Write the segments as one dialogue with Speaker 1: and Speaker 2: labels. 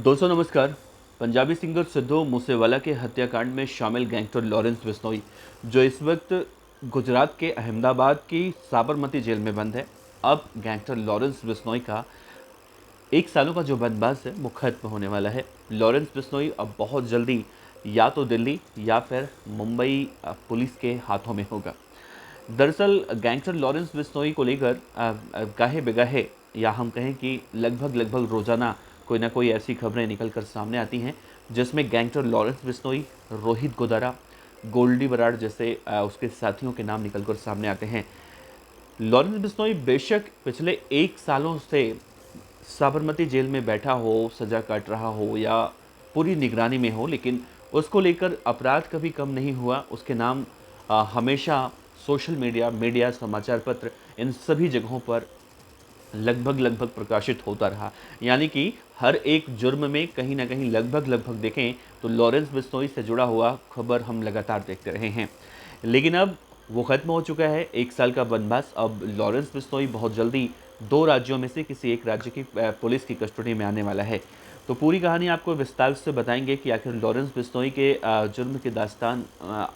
Speaker 1: दोस्तों नमस्कार। पंजाबी सिंगर सिद्धू मूसेवाला के हत्याकांड में शामिल गैंगस्टर लॉरेंस बिश्नोई, जो इस वक्त गुजरात के अहमदाबाद की साबरमती जेल में बंद है। अब गैंगस्टर लॉरेंस बिश्नोई का 1 सालों का जो बनवास है वो खत्म होने वाला है। लॉरेंस बिश्नोई अब बहुत जल्दी या तो दिल्ली या फिर मुंबई पुलिस के हाथों में होगा। दरअसल गैंगस्टर लॉरेंस बिश्नोई को लेकर गाहे बेगाहे, या हम कहें कि लगभग लगभग रोजाना कोई ना कोई ऐसी खबरें निकल कर सामने आती हैं जिसमें गैंगस्टर लॉरेंस बिश्नोई, रोहित गोदारा, गोल्डी बराड़ जैसे उसके साथियों के नाम निकल कर सामने आते हैं। लॉरेंस बिश्नोई बेशक पिछले 1 सालों से साबरमती जेल में बैठा हो, सजा काट रहा हो या पूरी निगरानी में हो, लेकिन उसको लेकर अपराध कभी कम नहीं हुआ। उसके नाम हमेशा सोशल मीडिया, मीडिया, समाचार पत्र, इन सभी जगहों पर लगभग लगभग प्रकाशित होता रहा। यानी कि हर एक जुर्म में कहीं ना कहीं लगभग लगभग देखें तो लॉरेंस बिश्नोई से जुड़ा हुआ खबर हम लगातार देखते रहे हैं। लेकिन अब वो खत्म हो चुका है 1 साल का बनवास। अब लॉरेंस बिश्नोई बहुत जल्दी 2 राज्यों में से किसी एक राज्य की पुलिस की कस्टडी में आने वाला है। तो पूरी कहानी आपको विस्तार से बताएंगे कि आखिर लॉरेंस बिश्नोई के जुर्म की दास्तान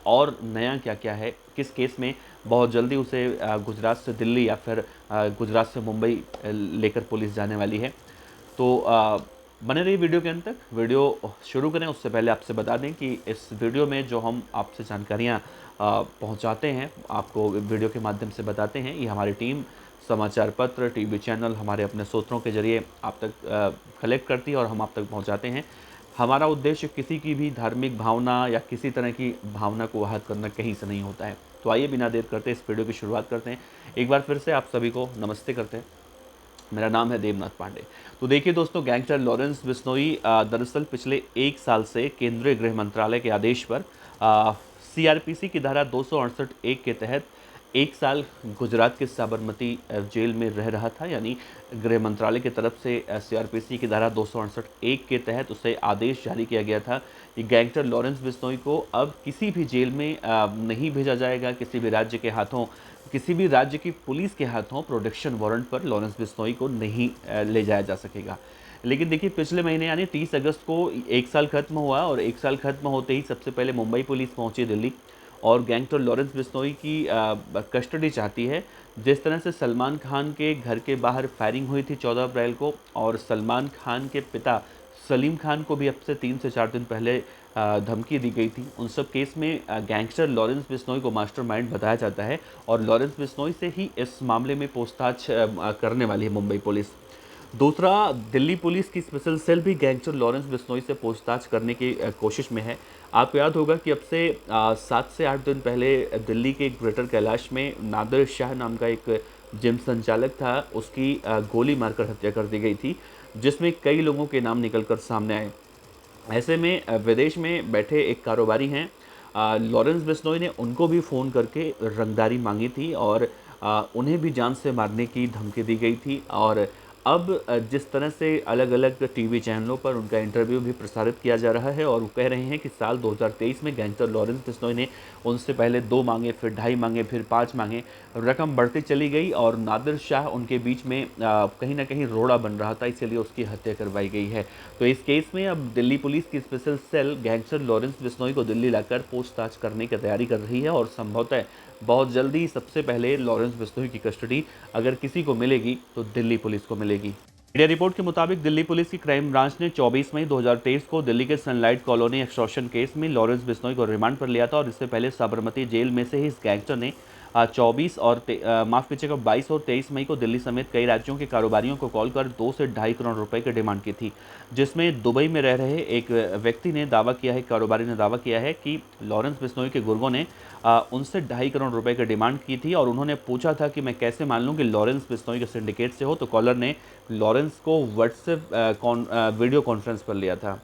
Speaker 1: और नया क्या क्या है, किस केस में बहुत जल्दी उसे गुजरात से दिल्ली या फिर गुजरात से मुंबई लेकर पुलिस जाने वाली है। तो बने रहिए वीडियो के अंत तक। वीडियो शुरू करें उससे पहले आपसे बता दें कि इस वीडियो में जो हम आपसे जानकारियाँ पहुंचाते हैं, आपको वीडियो के माध्यम से बताते हैं, ये हमारी टीम समाचार पत्र, टीवी चैनल, हमारे अपने स्रोतों के जरिए आप तक कलेक्ट करती है और हम आप तक पहुंचाते हैं। हमारा उद्देश्य किसी की भी धार्मिक भावना या किसी तरह की भावना को आहत करना कहीं से नहीं होता है। तो आइए बिना देर करते इस वीडियो की शुरुआत करते हैं। एक बार फिर से आप सभी को नमस्ते करते हैं। मेरा नाम है देवनाथ पांडे। तो देखिए दोस्तों, गैंगस्टर लॉरेंस बिश्नोई दरअसल पिछले 1 साल से केंद्रीय गृह मंत्रालय के आदेश पर सीआरपीसी की धारा 268(1) के तहत 1 साल गुजरात के साबरमती जेल में रह रहा था। यानी गृह मंत्रालय की तरफ से सीआरपीसी की धारा 268(1) के तहत उसे आदेश जारी किया गया था कि गैंगस्टर लॉरेंस बिश्नोई को अब किसी भी जेल में नहीं भेजा जाएगा, किसी भी राज्य के हाथों, किसी भी राज्य की पुलिस के हाथों प्रोटेक्शन वारंट पर लॉरेंस बिश्नोई को नहीं ले जाया जा सकेगा। लेकिन देखिए, पिछले महीने यानी 30 अगस्त को 1 साल खत्म हुआ और 1 साल खत्म होते ही सबसे पहले मुंबई पुलिस पहुंची दिल्ली और गैंगस्टर लॉरेंस बिश्नोई की कस्टडी चाहती है। जिस तरह से सलमान खान के घर के बाहर फायरिंग हुई थी 14 अप्रैल को, और सलमान खान के पिता सलीम खान को भी अब से 3 से 4 दिन पहले धमकी दी गई थी, उन सब केस में गैंगस्टर लॉरेंस बिश्नोई को मास्टरमाइंड बताया जाता है और लॉरेंस बिश्नोई से ही इस मामले में पूछताछ करने वाली है मुंबई पुलिस। दूसरा, दिल्ली पुलिस की स्पेशल सेल भी गैंगस्टर लॉरेंस बिश्नोई से पूछताछ करने की कोशिश में है। आपको याद होगा कि अब से 7 से 8 दिन पहले दिल्ली के ग्रेटर कैलाश में नादिर शाह नाम का एक जिम संचालक था, उसकी गोली मारकर हत्या कर दी गई थी, जिसमें कई लोगों के नाम निकलकर सामने आए। ऐसे में विदेश में बैठे एक कारोबारी हैं लॉरेंस बिश्नोई ने उनको भी फ़ोन करके रंगदारी मांगी थी और उन्हें भी जान से मारने की धमकी दी गई थी। और अब जिस तरह से अलग अलग टीवी चैनलों पर उनका इंटरव्यू भी प्रसारित किया जा रहा है और वो कह रहे हैं कि साल 2023 में गैंगस्टर लॉरेंस बिश्नोई ने उनसे पहले 2 मांगे, फिर 2.5 मांगे, फिर 5 मांगे, रकम बढ़ती चली गई और नादिर शाह उनके बीच में कहीं ना कहीं रोड़ा बन रहा था, इसलिए उसकी हत्या करवाई गई है। तो इस केस में अब दिल्ली पुलिस की special cell gangster Lawrence Bishnoi को दिल्ली लाकर पूछताछ करने की तैयारी कर रही है और संभवतः बहुत जल्दी सबसे पहले लॉरेंस बिश्नोई की कस्टडी अगर किसी को मिलेगी तो दिल्ली पुलिस को मिलेगी। मीडिया रिपोर्ट के मुताबिक दिल्ली पुलिस की क्राइम ब्रांच ने 24 मई 2023 को दिल्ली के सनलाइट कॉलोनी एक्सटॉर्शन केस में लॉरेंस बिश्नोई को रिमांड पर लिया था और इससे पहले साबरमती जेल में से ही इस गैंगस्टर ने 24 और माफ कीजिएगा 22 और 23 मई को दिल्ली समेत कई राज्यों के कारोबारियों को कॉल कर 2 से 2.5 करोड़ रुपए की डिमांड की थी, जिसमें दुबई में रह रहे एक व्यक्ति ने दावा किया है, कारोबारी ने दावा किया है कि लॉरेंस बिश्नोई के गुर्गों ने उनसे 2.5 करोड़ रुपए की डिमांड की थी और उन्होंने पूछा था कि मैं कैसे मान लूँ कि लॉरेंस बिश्नोई के सिंडिकेट से हो। तो कॉलर ने लॉरेंस को व्हाट्सएप वीडियो कॉन्फ्रेंस पर लिया था।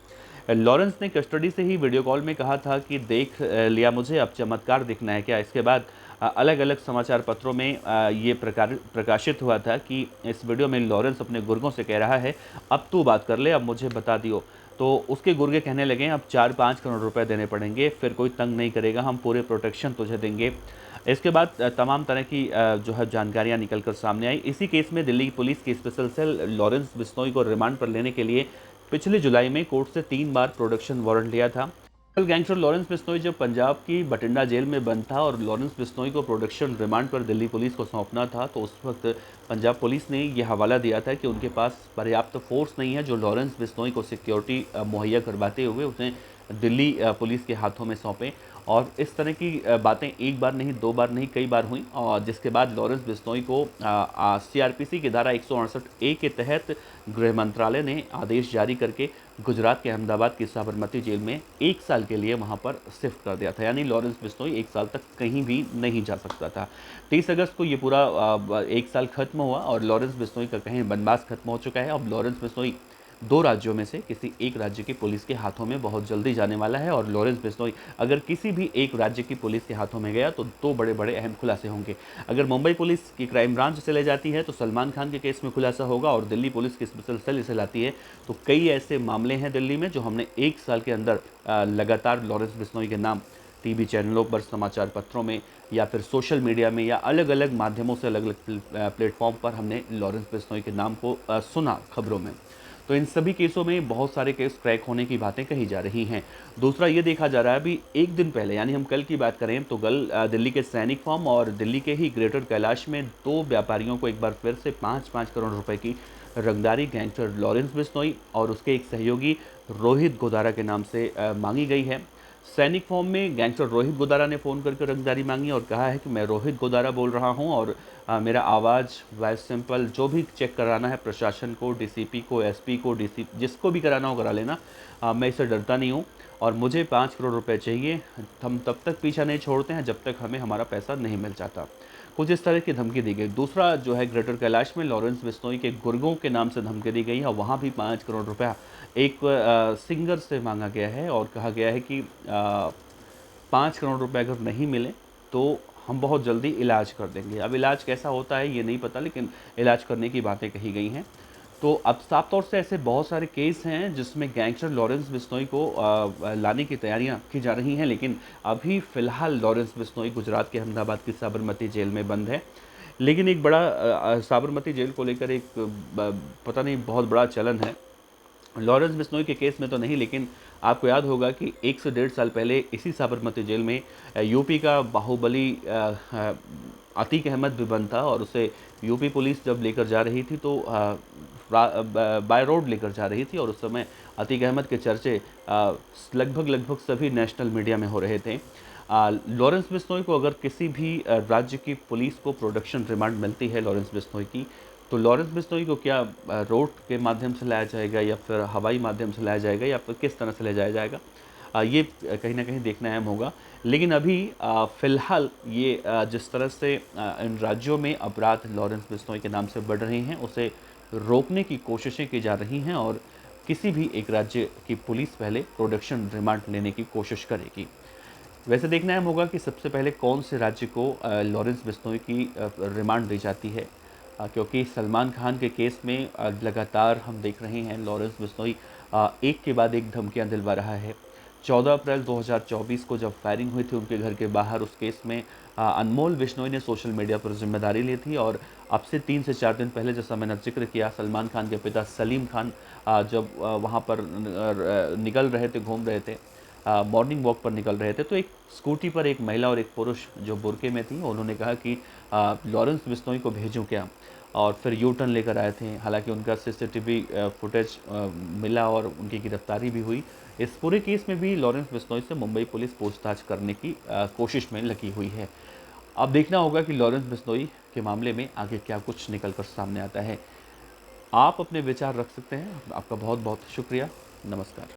Speaker 1: लॉरेंस ने कस्टडी से ही वीडियो कॉल में कहा था कि देख लिया मुझे, अब चमत्कार दिखना है क्या। इसके बाद अलग अलग समाचार पत्रों में ये प्रकाशित हुआ था कि इस वीडियो में लॉरेंस अपने गुर्गों से कह रहा है, अब तू बात कर ले, अब मुझे बता दियो। तो उसके गुर्गे कहने लगे, अब 4-5 करोड़ रुपए देने पड़ेंगे, फिर कोई तंग नहीं करेगा, हम पूरे प्रोटेक्शन तुझे देंगे। इसके बाद तमाम तरह की जो है जानकारियां निकल कर सामने आई। इसी केस में दिल्ली पुलिस की स्पेशल सेल लॉरेंस बिश्नोई को रिमांड पर लेने के लिए पिछले जुलाई में कोर्ट से 3 बार प्रोडक्शन वारंट लिया था। कल गैंगस्टर लॉरेंस बिश्नोई जब पंजाब की बठिंडा जेल में बंद था और लॉरेंस बिश्नोई को प्रोडक्शन रिमांड पर दिल्ली पुलिस को सौंपना था, तो उस वक्त पंजाब पुलिस ने यह हवाला दिया था कि उनके पास पर्याप्त फोर्स नहीं है जो लॉरेंस बिश्नोई को सिक्योरिटी मुहैया करवाते हुए उन्हें दिल्ली पुलिस के हाथों में सौंपे। और इस तरह की बातें एक बार नहीं, दो बार नहीं, कई बार हुई, और जिसके बाद लॉरेंस बिश्नोई को सीआरपीसी की धारा 168 के तहत गृह मंत्रालय ने आदेश जारी करके गुजरात के अहमदाबाद की साबरमती जेल में 1 साल के लिए वहां पर शिफ्ट कर दिया था। यानी लॉरेंस बिश्नोई 1 साल तक कहीं भी नहीं जा सकता था। 30 अगस्त को ये पूरा 1 साल खत्म हुआ और लॉरेंस बिश्नोई का कहीं बनवास खत्म हो चुका है। अब लॉरेंस बिश्नोई 2 राज्यों में से किसी एक राज्य की पुलिस के हाथों में बहुत जल्दी जाने वाला है, और लॉरेंस बिश्नोई अगर किसी भी एक राज्य की पुलिस के हाथों में गया तो 2 बड़े-बड़े अहम खुलासे होंगे। अगर मुंबई पुलिस की क्राइम ब्रांच इसे ले जाती है तो सलमान खान के केस में खुलासा होगा, और दिल्ली पुलिस की स्पेशल सेल इसे लाती है तो कई ऐसे मामले हैं दिल्ली में जो हमने 1 साल के अंदर लगातार लॉरेंस बिश्नोई के नाम टीवी चैनलों पर, समाचार पत्रों में, या फिर सोशल मीडिया में, या अलग-अलग माध्यमों से अलग-अलग प्लेटफॉर्म पर हमने लॉरेंस बिश्नोई के नाम को सुना खबरों में। तो इन सभी केसों में बहुत सारे केस क्रैक होने की बातें कही जा रही हैं। दूसरा ये देखा जा रहा है, अभी एक दिन पहले यानी हम कल की बात करें तो कल दिल्ली के सैनिक फार्म और दिल्ली के ही ग्रेटर कैलाश में 2 व्यापारियों को एक बार फिर से 5-5 करोड़ रुपए की रंगदारी गैंगस्टर लॉरेंस बिश्नोई और उसके एक सहयोगी रोहित गोदारा के नाम से मांगी गई है। सैनिक फॉर्म में गैंगस्टर रोहित गोदारा ने फ़ोन करके रंगदारी मांगी और कहा है कि मैं रोहित गोदारा बोल रहा हूं और मेरा आवाज़, वॉइस सैंपल जो भी चेक कराना है प्रशासन को, डीसीपी को, एसपी को, डीसी जिसको भी कराना हो करा लेना, मैं इससे डरता नहीं हूं और मुझे 5 करोड़ रुपए चाहिए। हम तब तक पीछा नहीं छोड़ते हैं जब तक हमें हमारा पैसा नहीं मिल जाता। कुछ इस तरह की धमकी दी गई। दूसरा जो है ग्रेटर कैलाश में लॉरेंस बिश्नोई के गुर्गों के नाम से धमकी दी गई है, वहाँ भी 5 करोड़ रुपया एक सिंगर से मांगा गया है और कहा गया है कि 5 करोड़ रुपए अगर नहीं मिले तो हम बहुत जल्दी इलाज कर देंगे। अब इलाज कैसा होता है ये नहीं पता, लेकिन इलाज करने की बातें कही गई हैं। तो अब साफ तौर से ऐसे बहुत सारे केस हैं जिसमें गैंगस्टर लॉरेंस बिश्नोई को लाने की तैयारियां की जा रही हैं, लेकिन अभी फ़िलहाल लॉरेंस बिश्नोई गुजरात के अहमदाबाद की साबरमती जेल में बंद है। लेकिन एक बड़ा साबरमती जेल को लेकर एक पता नहीं बहुत बड़ा चलन है। लॉरेंस बिश्नोई के केस में तो नहीं, लेकिन आपको याद होगा कि 1 से 1.5 साल पहले इसी साबरमती जेल में यूपी का बाहुबली अतीक अहमद भी बंद था, और उसे यूपी पुलिस जब लेकर जा रही थी तो बाय रोड लेकर जा रही थी, और उस समय अतीक अहमद के चर्चे लगभग सभी नेशनल मीडिया में हो रहे थे। लॉरेंस बिश्नोई को अगर किसी भी राज्य की पुलिस को प्रोडक्शन रिमांड मिलती है लॉरेंस बिश्नोई की, तो लॉरेंस बिश्नोई को क्या रोड के माध्यम से लाया जाएगा या फिर हवाई माध्यम से लाया जाएगा या फिर किस तरह से ले जाया जाएगा, ये कहीं ना कहीं देखना अहम होगा। लेकिन अभी फ़िलहाल ये जिस तरह से इन राज्यों में अपराध लॉरेंस बिश्नोई के नाम से बढ़ रहे हैं उसे रोकने की कोशिशें की जा रही हैं, और किसी भी एक राज्य की पुलिस पहले प्रोडक्शन रिमांड लेने की कोशिश करेगी। वैसे देखना अहम होगा कि सबसे पहले कौन से राज्य को लॉरेंस बिश्नोई की रिमांड दी जाती है, क्योंकि सलमान खान के केस में लगातार हम देख रहे हैं लॉरेंस बिश्नोई एक के बाद एक धमकियां दिलवा रहा है। 14 अप्रैल 2024 को जब फायरिंग हुई थी उनके घर के बाहर, उस केस में अनमोल बिश्नोई ने सोशल मीडिया पर जिम्मेदारी ली थी, और अब से 3 से 4 दिन पहले जैसा मैंने जिक्र किया, सलमान खान के पिता सलीम खान जब वहाँ पर निकल रहे थे, घूम रहे थे, मॉर्निंग वॉक पर निकल रहे थे, तो एक स्कूटी पर एक महिला और एक पुरुष जो बुरके में थी उन्होंने कहा कि लॉरेंस बिश्नोई को भेजूं क्या, और फिर यू टर्न लेकर आए थे। हालांकि उनका सीसीटीवी फुटेज मिला और उनकी गिरफ्तारी भी हुई। इस पूरे केस में भी लॉरेंस बिश्नोई से मुंबई पुलिस पूछताछ करने की कोशिश में लगी हुई है। अब देखना होगा कि लॉरेंस बिश्नोई के मामले में आगे क्या कुछ निकल कर सामने आता है। आप अपने विचार रख सकते हैं। आपका बहुत बहुत शुक्रिया। नमस्कार।